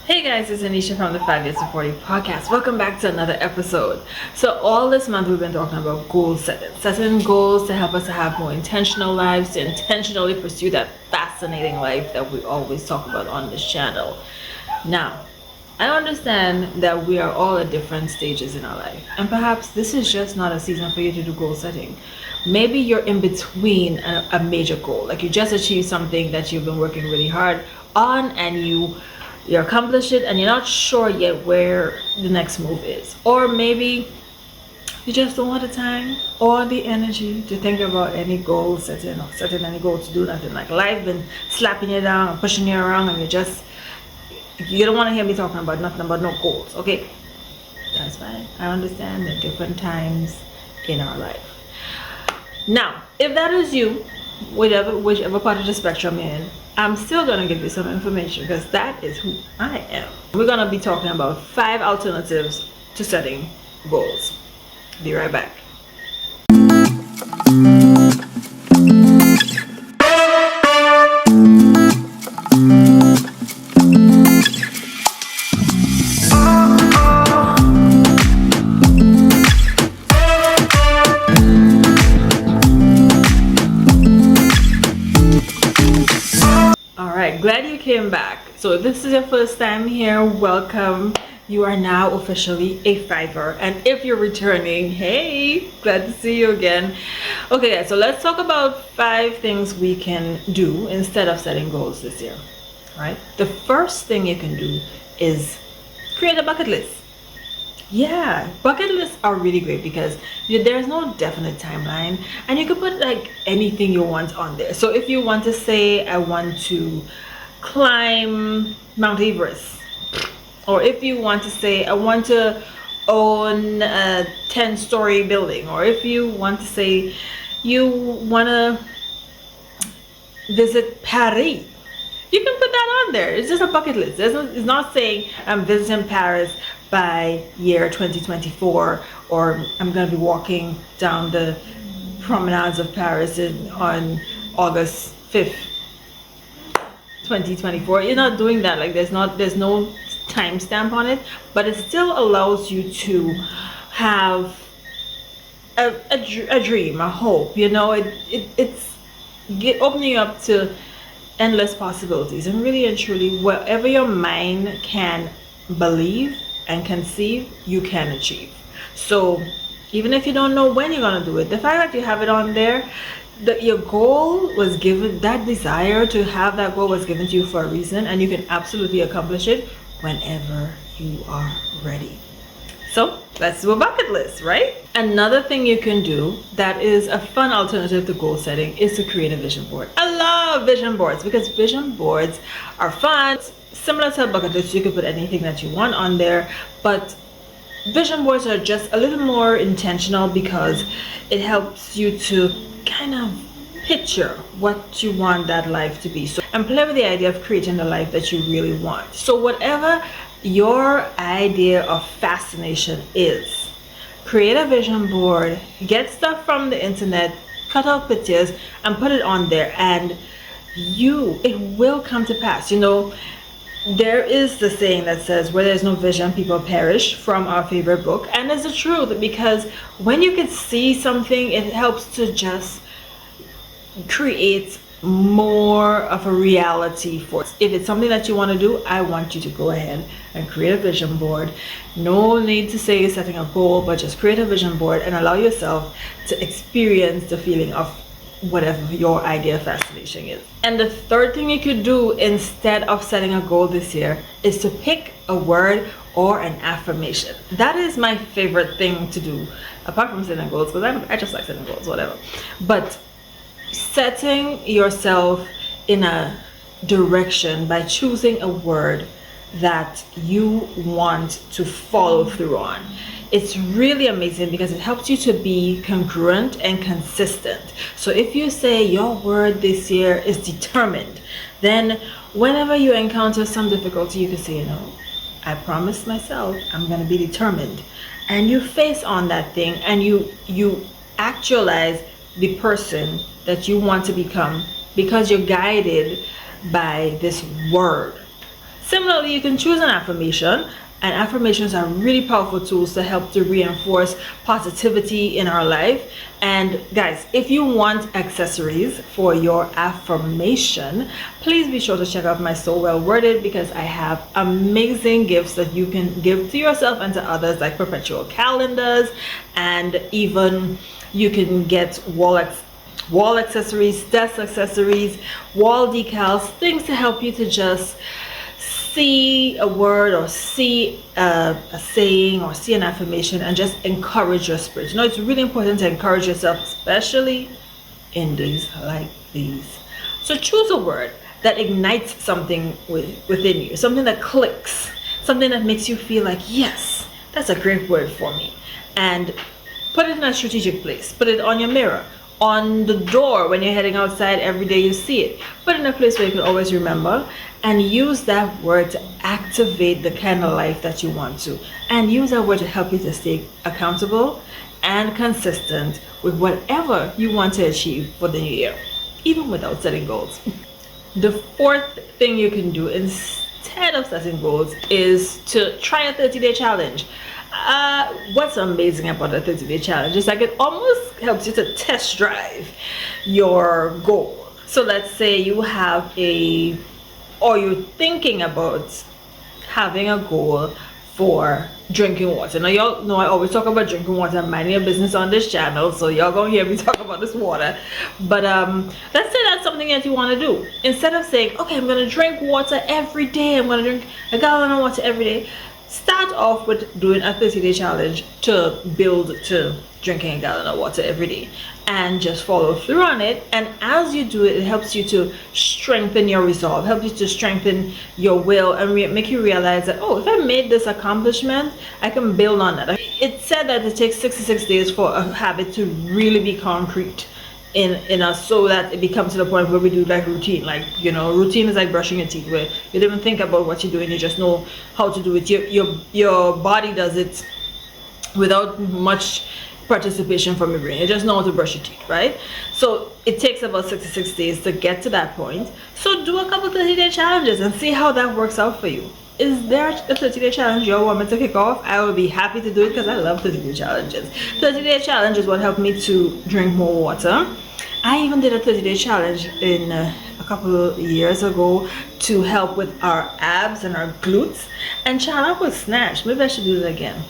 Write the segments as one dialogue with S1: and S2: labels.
S1: Hey guys, it's Anisha from the 5 Years to 40 podcast. Welcome back to another episode. So all this month we've been talking about goal setting goals to help us to have more intentional lives, to intentionally pursue that fascinating life that we always talk about on this channel. Now, I understand that we are all at different stages in our life, and perhaps this is just not a season for you to do goal setting. Maybe you're in between a major goal, like you just achieved something that you've been working really hard on, and you accomplish it and you're not sure yet where the next move is. Or maybe you just don't have the time or the energy to think about any goal setting or setting any goal to do nothing. Like life been slapping you down and pushing you around, and you don't want to hear me talking about nothing but no goals. Okay, that's fine. I understand there are different times in our life. Now, if that is you, whichever part of the spectrum you're in, I'm still gonna give you some information because that is who I am. We're gonna be talking about 5 alternatives to setting goals. Be right back. Glad you came back. So if this is your first time here, welcome. You are now officially a fiver, and if you're returning, hey, glad to see you again. Okay guys, so let's talk about 5 things we can do instead of setting goals this year. Right, the first thing you can do is create a bucket list. Yeah, bucket lists are really great because there's no definite timeline, and you can put like anything you want on there. So if you want to say, I want to climb Mount Everest, or if you want to say, I want to own a 10-story building, or if you want to say you want to visit Paris, you can put that on there. It's just a bucket list. It's not saying I'm visiting Paris by year 2024, or I'm going to be walking down the promenades of Paris on August 5th 2024. You're not doing that. Like there's no timestamp on it, but it still allows you to have a dream, a hope. It's opening you up to endless possibilities, and really and truly, whatever your mind can believe and conceive, you can achieve. So even if you don't know when you're gonna do it, the fact that you have it on there, that your goal was given, that desire to have that goal was given to you for a reason, and you can absolutely accomplish it whenever you are ready. So let's do a bucket list, right? Another thing you can do that is a fun alternative to goal setting is to create a vision board. I love vision boards because vision boards are fun. Similar to a bucket list, you can put anything that you want on there, but vision boards are just a little more intentional because it helps you to kind of picture what you want that life to be. So, and play with the idea of creating the life that you really want. So whatever your idea of fascination is, create a vision board, get stuff from the internet, cut out pictures and put it on there, and it will come to pass. There is the saying that says, where there's no vision, people perish, from our favorite book. And it's the truth, because when you can see something, it helps to just create more of a reality for it. If it's something that you want to do, I want you to go ahead and create a vision board. No need to say you're setting a goal, but just create a vision board and allow yourself to experience the feeling of whatever your idea of fascination is. And the third thing you could do instead of setting a goal this year is to pick a word or an affirmation. That is my favorite thing to do, apart from setting goals, because I just like setting goals, whatever. But setting yourself in a direction by choosing a word that you want to follow through on. It's really amazing because it helps you to be congruent and consistent. So if you say your word this year is determined, then whenever you encounter some difficulty, you can say, I promised myself I'm going to be determined. And you face on that thing, and you actualize the person that you want to become because you're guided by this word. Similarly, you can choose an affirmation, and affirmations are really powerful tools to help to reinforce positivity in our life. And guys, if you want accessories for your affirmation, please be sure to check out my So Well Worded, because I have amazing gifts that you can give to yourself and to others, like perpetual calendars, and even you can get wall accessories, desk accessories, wall decals, things to help you to just see a word, or see a saying, or see an affirmation, and just encourage your spirit. You know, it's really important to encourage yourself, especially in days like these. So choose a word that ignites something within you, something that clicks, something that makes you feel like, yes, that's a great word for me. And put it in a strategic place. Put it on your mirror, on the door when you're heading outside every day, you see it. Put it in a place where you can always remember, and use that word to activate the kind of life that you want to. And use that word to help you to stay accountable and consistent with whatever you want to achieve for the new year, even without setting goals. The fourth thing you can do instead of setting goals is to try a 30-day challenge. What's amazing about a 30-day challenge is like it almost helps you to test drive your goal. So let's say you have or you're thinking about having a goal for drinking water. Now, y'all know I always talk about drinking water and minding your business on this channel, so y'all gonna hear me talk about this water. But let's say that's something that you want to do. Instead of saying, okay, I'm gonna drink water every day, I'm gonna drink a gallon of water every day, start off with doing a 30-day challenge to build to drinking a gallon of water every day, and just follow through on it. And as you do it, it helps you to strengthen your resolve, helps you to strengthen your will, and make you realize that, oh, if I made this accomplishment, I can build on that. It's said that it takes 66 days for a habit to really be concrete in us, so that it becomes to the point where we do like routine. Like, you know, routine is like brushing your teeth, where you don't even think about what you're doing, you just know how to do it. Your body does it without much participation from your brain. You just know how to brush your teeth, right? So it takes about 66 days to get to that point. So do a couple 30-day challenges and see how that works out for you. Is there a 30-day challenge you want me to kick off? I will be happy to do it, because I love 30-day challenges. 30-day challenge is what helped me to drink more water. I even did a 30-day challenge in a couple of years ago to help with our abs and our glutes, and child, I was snatched. Maybe I should do it again.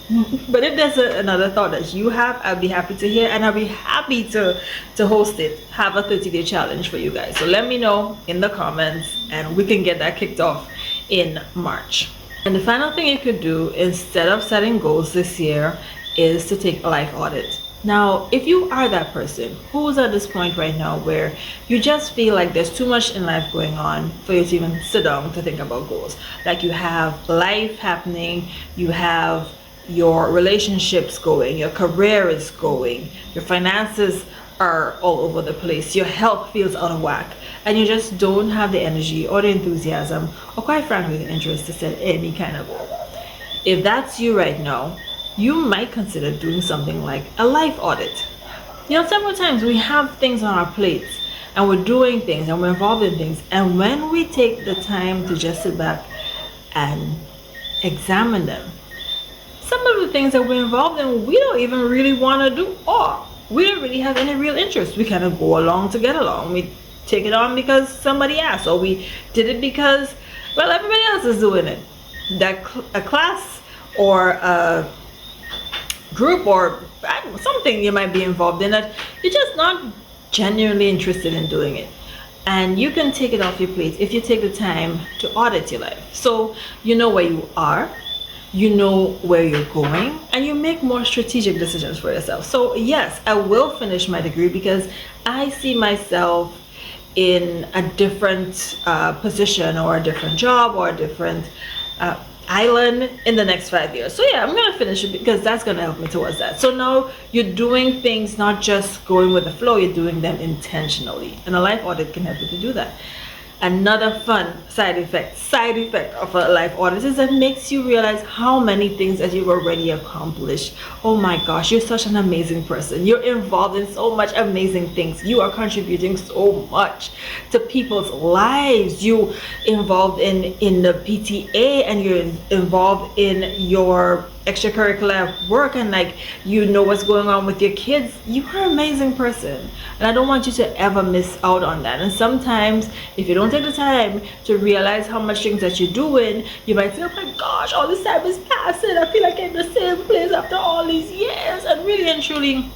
S1: But if there's another thought that you have, I'll be happy to hear, and I'll be happy to host it, have a 30-day challenge for you guys. So let me know in the comments, and we can get that kicked off in March. And the final thing you could do instead of setting goals this year is to take a life audit. Now, if you are that person who's at this point right now where you just feel like there's too much in life going on for you to even sit down to think about goals, like you have life happening, you have your relationships going, your career is going, your finances are all over the place, your health feels out of whack, and you just don't have the energy or the enthusiasm, or quite frankly the interest to set any kind of goal. If that's you right now, you might consider doing something like a life audit. You know, several times we have things on our plates, and we're doing things, and we're involved in things, and when we take the time to just sit back and examine them, some of the things that we're involved in, we don't even really want to do, or we don't really have any real interest. We kind of go along to get along. We take it on because somebody asked, or we did it because, well, everybody else is doing it. That a class or a group or something you might be involved in that you're just not genuinely interested in doing it, and you can take it off your plate if you take the time to audit your life. So you know where you are, you know where you're going, and you make more strategic decisions for yourself. So yes, I will finish my degree because I see myself in a different position, or a different job, or a different island in the next 5 years. So yeah, I'm gonna finish it because that's gonna help me towards that. So now you're doing things not just going with the flow, you're doing them intentionally, and a life audit can help you to do that. Another fun side effect of a life audit is it makes you realize how many things that you've already accomplished. Oh my gosh, you're such an amazing person. You're involved in so much amazing things. You are contributing so much to people's lives. You involved in the PTA, and you're involved in your extracurricular work, and like, you know what's going on with your kids. You are an amazing person, and I don't want you to ever miss out on that. And sometimes if you don't take the time to realize how much things that you're doing, you might say, oh my gosh, all this time is passing, I feel like I'm in the same place after all these years. And really and truly,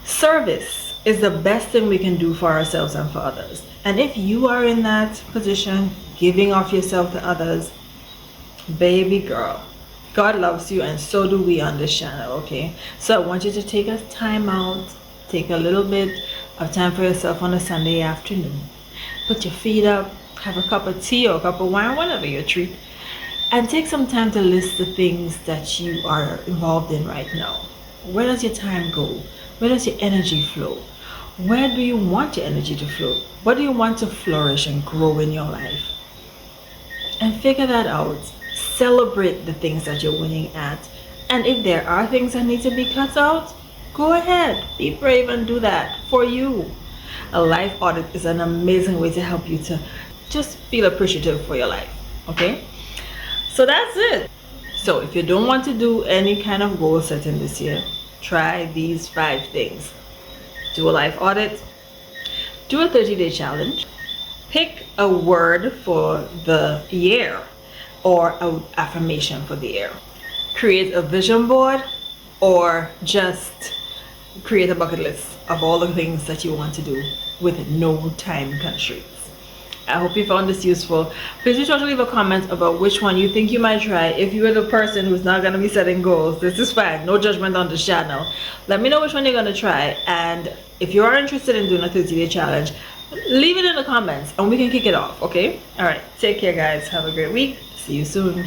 S1: service is the best thing we can do for ourselves and for others. And if you are in that position, giving off yourself to others, baby girl, God loves you, and so do we on this channel. Okay, so I want you to take a time out, take a little bit of time for yourself on a Sunday afternoon, put your feet up, have a cup of tea or a cup of wine, whatever your treat, and take some time to list the things that you are involved in right now. Where does your time go? Where does your energy flow? Where do you want your energy to flow? What do you want to flourish and grow in your life? And figure that out. Celebrate the things that you're winning at. And if there are things that need to be cut out, go ahead. Be brave and do that for you. A life audit is an amazing way to help you to just feel appreciative for your life. Okay? So that's it. So if you don't want to do any kind of goal setting this year, try these 5 things. Do a life audit. Do a 30-day challenge. Pick a word for the year or an affirmation for the year. Create a vision board, or just create a bucket list of all the things that you want to do with no time constraints. I hope you found this useful. Please be sure to leave a comment about which one you think you might try. If you are the person who's not going to be setting goals, this is fine. No judgment on this channel. Let me know which one you're going to try. And if you are interested in doing a 30-day challenge, leave it in the comments and we can kick it off. Okay? All right. Take care, guys. Have a great week. See you soon.